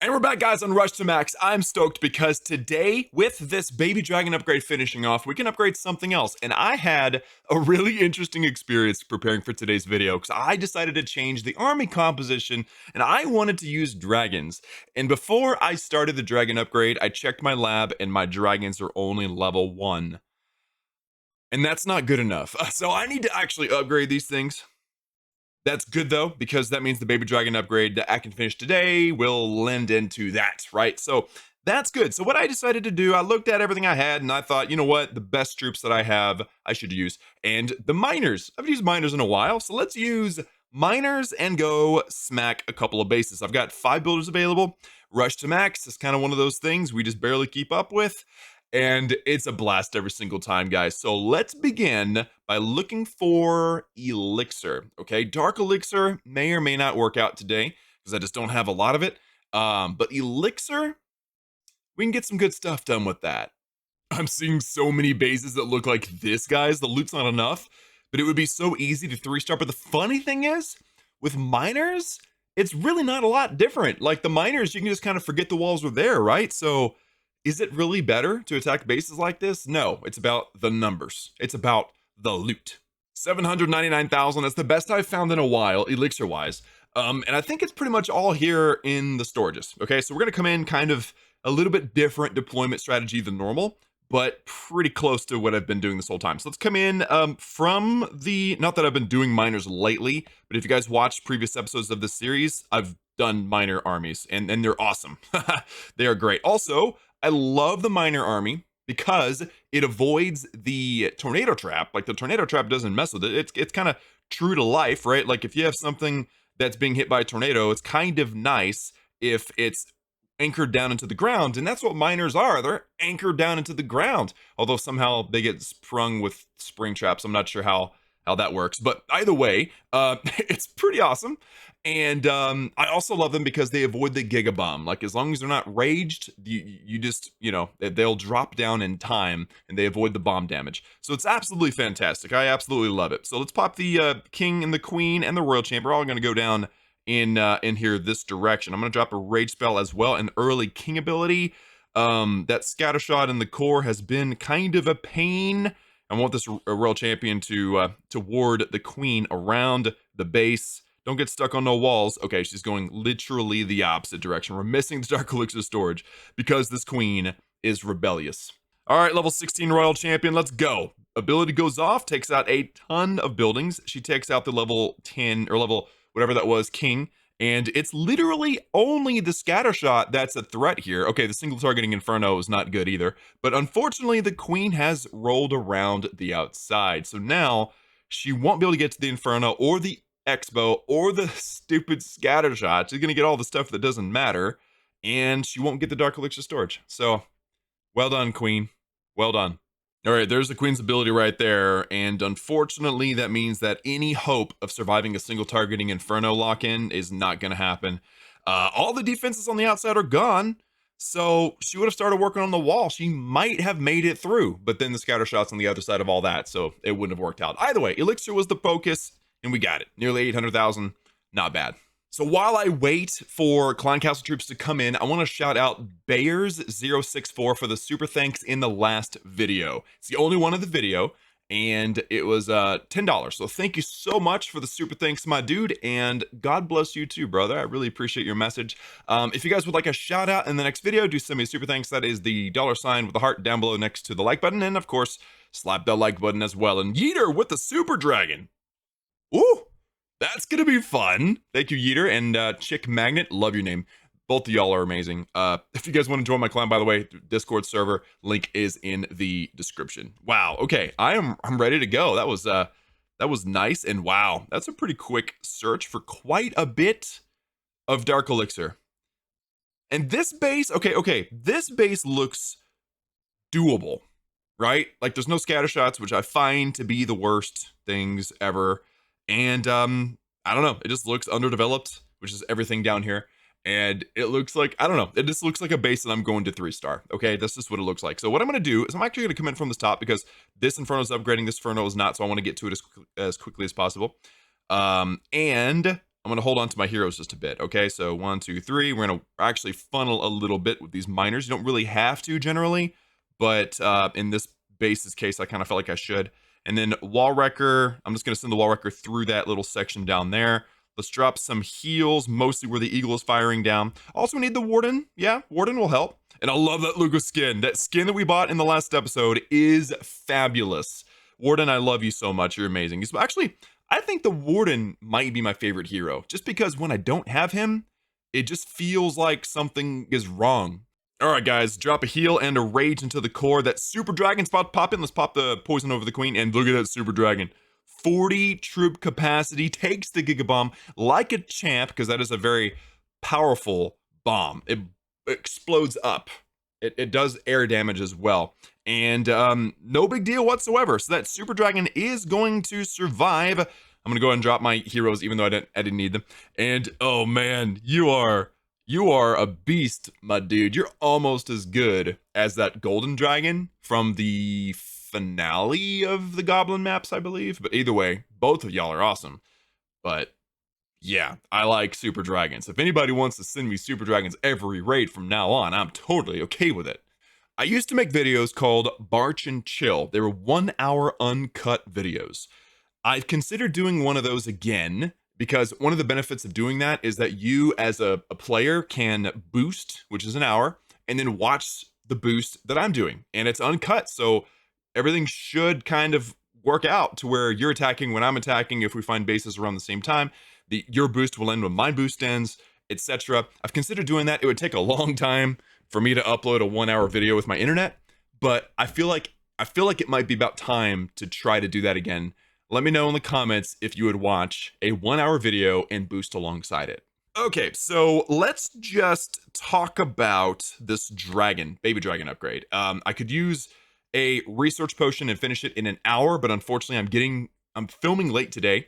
And we're back, guys, on Rush to Max. I'm stoked because today, with this baby dragon upgrade finishing off, we can upgrade something else. And I had a really interesting experience preparing for today's video because I decided to change the army composition and I wanted to use dragons. And before I started the dragon upgrade, I checked my lab and my dragons are only level 1. And that's not good enough. So I need to actually upgrade these things. That's good though, because that means the baby dragon upgrade that I can finish today will lend into that, right? So that's good. So what I decided to do, I looked at everything I had and I thought, you know what, the best troops that I have, I should use. And the miners, I haven't used miners in a while. So let's use miners and go smack a couple of bases. I've got 5 builders available. Rush to Max is kind of one of those things we just barely keep up with. And it's a blast every single time, guys. So let's begin by looking for elixir. Okay, dark elixir may or may not work out today because I just don't have a lot of it. But elixir, we can get some good stuff done with that. I'm seeing so many bases that look like this, guys. The loot's not enough, but it would be so easy to 3-star. But the funny thing is, with miners, it's really not a lot different. Like the miners, you can just kind of forget the walls were there, right? So is it really better to attack bases like this? No, it's about the numbers. It's about the loot. 799,000, that's the best I've found in a while, elixir-wise. And I think it's pretty much all here in the storages. Okay, so we're gonna come in kind of a little bit different deployment strategy than normal, but pretty close to what I've been doing this whole time. So let's come in from the, not that I've been doing miners lately, but if you guys watched previous episodes of this series, I've done miner armies and they're awesome. They are great. Also, I love the miner army because it avoids the tornado trap. Like the tornado trap doesn't mess with it. It's kind of true to life, right? Like if you have something that's being hit by a tornado, it's kind of nice if it's anchored down into the ground, and that's what miners are. They're anchored down into the ground, although somehow they get sprung with spring traps. I'm not sure how that works, but either way, it's pretty awesome. And I also love them because they avoid the giga bomb. Like as long as they're not raged, you just, you know, they'll drop down in time and they avoid the bomb damage. So it's absolutely fantastic. I absolutely love it. So let's pop the king and the queen and the royal champ. We're all going to go down in here this direction. I'm going to drop a rage spell as well, an early king ability. That scattershot in the core has been kind of a pain. I want this royal champion to ward the queen around the base. Don't get stuck on no walls. Okay, she's going literally the opposite direction. We're missing the dark elixir storage because this queen is rebellious. All right, level 16 royal champion, let's go. Ability goes off, takes out a ton of buildings. She takes out the level 10 or level whatever that was, king. And it's literally only the scatter shot that's a threat here. Okay, the single targeting inferno is not good either. But unfortunately, the queen has rolled around the outside. So now she won't be able to get to the inferno or the expo or the stupid scatter shot. She's going to get all the stuff that doesn't matter. And she won't get the dark elixir storage. So well done, queen. Well done. All right, there's the queen's ability right there, and unfortunately that means that any hope of surviving a single targeting inferno lock-in is not going to happen. All the defenses on the outside are gone, so she would have started working on the wall. She might have made it through, but then the scatter shots on the other side of all that, so it wouldn't have worked out. Either way, elixir was the focus, and we got it. Nearly 800,000, not bad. So while I wait for Clan Castle troops to come in, I want to shout out Bayers064 for the super thanks in the last video. It's the only one of the video, and it was $10. So thank you so much for the super thanks, my dude, and God bless you too, brother. I really appreciate your message. If you guys would like a shout out in the next video, do send me a super thanks. That is the $ with the heart down below next to the like button, and of course, slap that like button as well. And Yeeter with the super dragon. Ooh! That's gonna be fun. Thank you, Yeeter and Chick Magnet. Love your name. Both of y'all are amazing. If you guys want to join my clan, by the way, Discord server link is in the description. Wow. Okay, I'm ready to go. That was nice, and wow, that's a pretty quick search for quite a bit of dark elixir. And this base, okay, this base looks doable, right? Like there's no scatter shots, which I find to be the worst things ever. And I don't know, it just looks underdeveloped, which is everything down here. And it looks like, I don't know, it just looks like a base that I'm going to 3-star. Okay, that's just what it looks like. So what I'm going to do is I'm actually going to come in from the top because this Inferno is upgrading, this Inferno is not, so I want to get to it as quickly as possible. And I'm gonna hold on to my heroes just a bit. Okay, so 1, 2, 3. We're gonna actually funnel a little bit with these miners. You don't really have to generally, but in this base's case, I kind of felt like I should. And then wall wrecker. I'm just gonna send the wall wrecker through that little section down there. Let's drop some heals, mostly where the eagle is firing down. Also, we need the warden. Yeah, warden will help. And I love that Lugo skin. That skin that we bought in the last episode is fabulous. Warden, I love you so much. You're amazing. Actually, I think the warden might be my favorite hero, just because when I don't have him, it just feels like something is wrong. All right, guys, drop a heal and a rage into the core. That super dragon spot pop in. Let's pop the poison over the queen, and look at that super dragon. 40 troop capacity, takes the Giga Bomb like a champ, because that is a very powerful bomb. It explodes up. It does air damage as well. And no big deal whatsoever. So that super dragon is going to survive. I'm gonna go ahead and drop my heroes, even though I didn't need them. And oh man, you are a beast, my dude. You're almost as good as that golden dragon from the finale of the Goblin maps, I believe. But either way, both of y'all are awesome. But yeah, I like super dragons. If anybody wants to send me super dragons every raid from now on, I'm totally okay with it. I used to make videos called Barch and Chill. They were 1 hour uncut videos. I've considered doing one of those again, because one of the benefits of doing that is that you as a player can boost, which is an hour, and then watch the boost that I'm doing. And it's uncut, so everything should kind of work out to where you're attacking when I'm attacking if we find bases around the same time. Your boost will end when my boost ends, etc. I've considered doing that. It would take a long time for me to upload a 1 hour video with my internet, but I feel like it might be about time to try to do that again. Let me know in the comments if you would watch a 1 hour video and boost alongside it. Okay, so let's just talk about this dragon, baby dragon upgrade. I could use a research potion and finish it in an hour, but unfortunately I'm filming late today,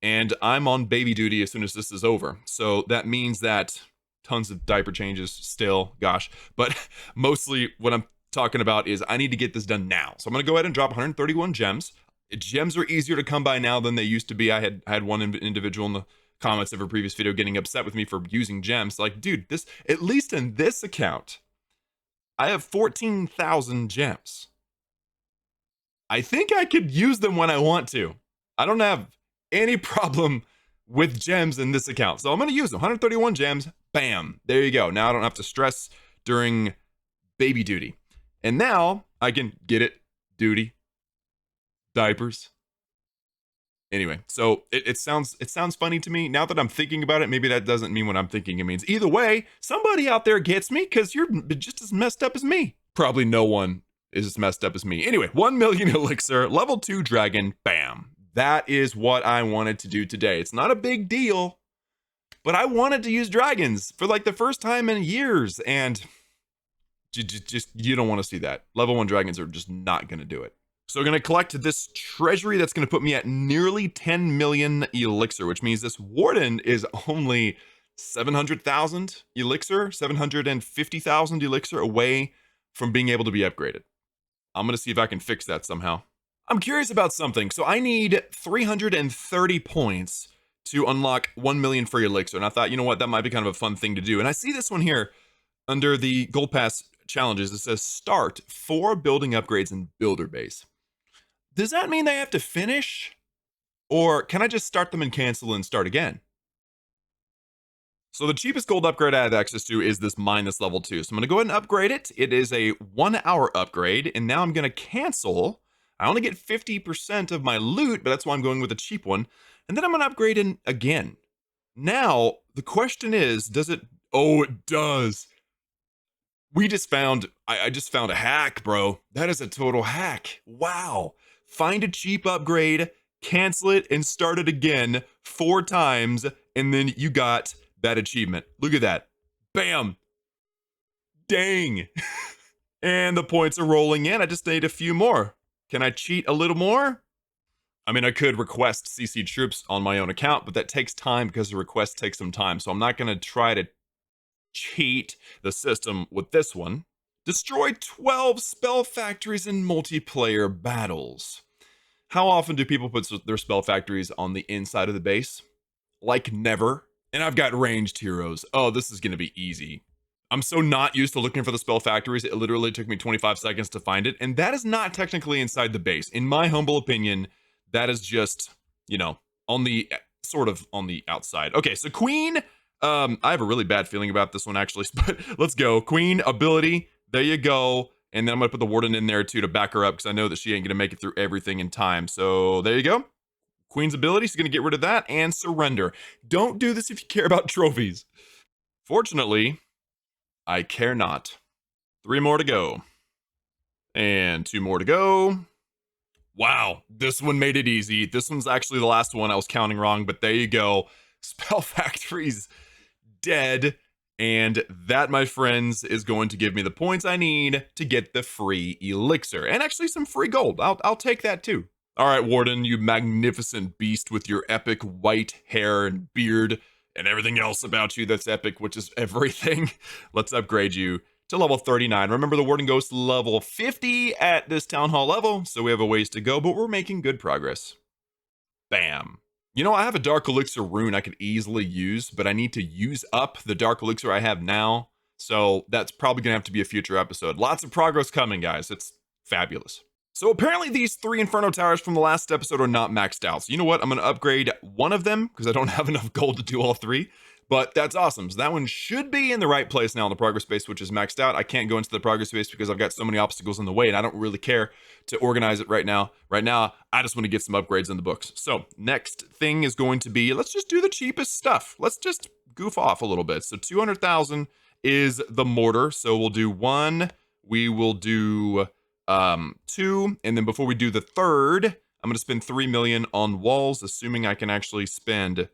and I'm on baby duty as soon as this is over. So that means that tons of diaper changes still, gosh. But mostly what I'm talking about is I need to get this done now. So I'm going to go ahead and drop 131 gems. Gems are easier to come by now than they used to be. I had one individual in the comments of a previous video getting upset with me for using gems. Like, dude, this, at least in this account, I have 14,000 gems. I think I could use them when I want to. I don't have any problem with gems in this account. So I'm going to use them. 131 gems. Bam. There you go. Now I don't have to stress during baby duty. And now I can get it. Duty. Diapers. Anyway, so it sounds funny to me. Now that I'm thinking about it, maybe that doesn't mean what I'm thinking it means. Either way, somebody out there gets me, because you're just as messed up as me. Probably no one is as messed up as me. Anyway, 1 million elixir, level 2 dragon, bam. That is what I wanted to do today. It's not a big deal, but I wanted to use dragons for like the first time in years, and just you don't want to see that. Level 1 dragons are just not going to do it. So we're going to collect this treasury that's going to put me at nearly 10 million elixir, which means this warden is only 700,000 elixir, 750,000 elixir away from being able to be upgraded. I'm going to see if I can fix that somehow. I'm curious about something. So I need 330 points to unlock 1 million free elixir. And I thought, you know what, that might be kind of a fun thing to do. And I see this one here under the Gold Pass challenges. It says start 4 building upgrades in builder base. Does that mean they have to finish? Or can I just start them and cancel and start again? So the cheapest gold upgrade I have access to is this minus level 2. So I'm going to go ahead and upgrade it. It is a 1 hour upgrade. And now I'm going to cancel. I only get 50% of my loot, but that's why I'm going with a cheap one. And then I'm going to upgrade in again. Now, the question is, does it... Oh, it does. We just found... I just found a hack, bro. That is a total hack. Wow. Find a cheap upgrade, cancel it, and start it again 4 times, and then you got that achievement. Look at that. Bam. Dang. And the points are rolling in. I just need a few more. Can I cheat a little more? I mean, I could request CC troops on my own account, but that takes time because the request takes some time. So I'm not going to try to cheat the system with this one. Destroy 12 spell factories in multiplayer battles. How often do people put their spell factories on the inside of the base? like never. And I've got ranged heroes. Oh, this is going to be easy. I'm so not used to looking for the spell factories. It literally took me 25 seconds to find it. And that is not technically inside the base. In my humble opinion, that is just, you know, on the sort of on the outside. Okay, so Queen, I have a really bad feeling about this one actually, but let's go. Queen ability, there you go. And then I'm gonna put the Warden in there too to back her up because I know that she ain't gonna make it through everything in time. So there you go. Queen's ability, she's gonna get rid of that and surrender. Don't do this if you care about trophies. Fortunately, I care not. 3 more to go. And 2 more to go. Wow, this one made it easy. This one's actually the last one. I was counting wrong, but there you go. Spell Factory's dead. And that, my friends, is going to give me the points I need to get the free elixir. And actually some free gold. I'll take that too. All right, Warden, you magnificent beast with your epic white hair and beard and everything else about you that's epic, which is everything. Let's upgrade you to level 39. Remember, the Warden goes to level 50 at this Town Hall level, so we have a ways to go, but we're making good progress. Bam. You know, I have a Dark Elixir rune I could easily use, but I need to use up the Dark Elixir I have now, so that's probably going to have to be a future episode. Lots of progress coming, guys. It's fabulous. So apparently these 3 Inferno Towers from the last episode are not maxed out. So you know what? I'm going to upgrade one of them because I don't have enough gold to do all 3. But that's awesome. So that one should be in the right place now in the progress space, which is maxed out. I can't go into the progress space because I've got so many obstacles in the way and I don't really care to organize it right now. Right now, I just want to get some upgrades in the books. So next thing is going to be, let's just do the cheapest stuff. Let's just goof off a little bit. So 200,000 is the mortar. So we'll do 1. We will do 2. And then before we do the third, I'm going to spend 3 million on walls, assuming I can actually spend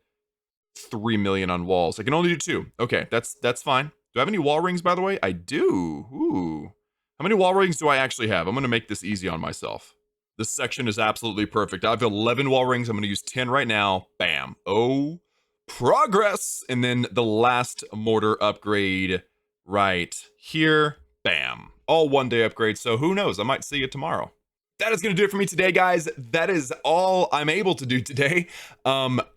3 million on walls. I can only do 2. Okay, that's fine. Do I have any wall rings, by the way? I do. Ooh. How many wall rings do I actually have? I'm going to make this easy on myself. This section is absolutely perfect. I have 11 wall rings. I'm going to use 10 right now. Bam. Oh, progress. And then the last mortar upgrade right here. Bam. All 1-day upgrades. So who knows? I might see you tomorrow. That is going to do it for me today, guys. That is all I'm able to do today.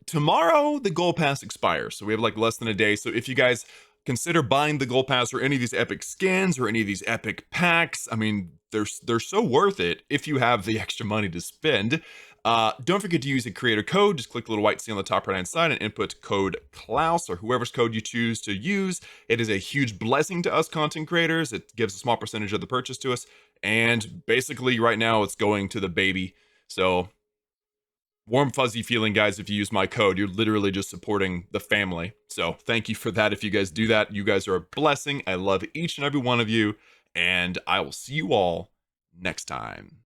Tomorrow, the Gold Pass expires. So we have like less than a day. So if you guys consider buying the Gold Pass or any of these epic skins or any of these epic packs, I mean, they're so worth it if you have the extra money to spend. Don't forget to use a creator code. Just click the little white C on the top right-hand side and input code Klaus or whoever's code you choose to use. It is a huge blessing to us content creators. It gives a small percentage of the purchase to us. And basically right now it's going to the baby. So warm, fuzzy feeling, guys. If you use my code, you're literally just supporting the family. So thank you for that. If you guys do that, you guys are a blessing. I love each and every one of you. And I will see you all next time.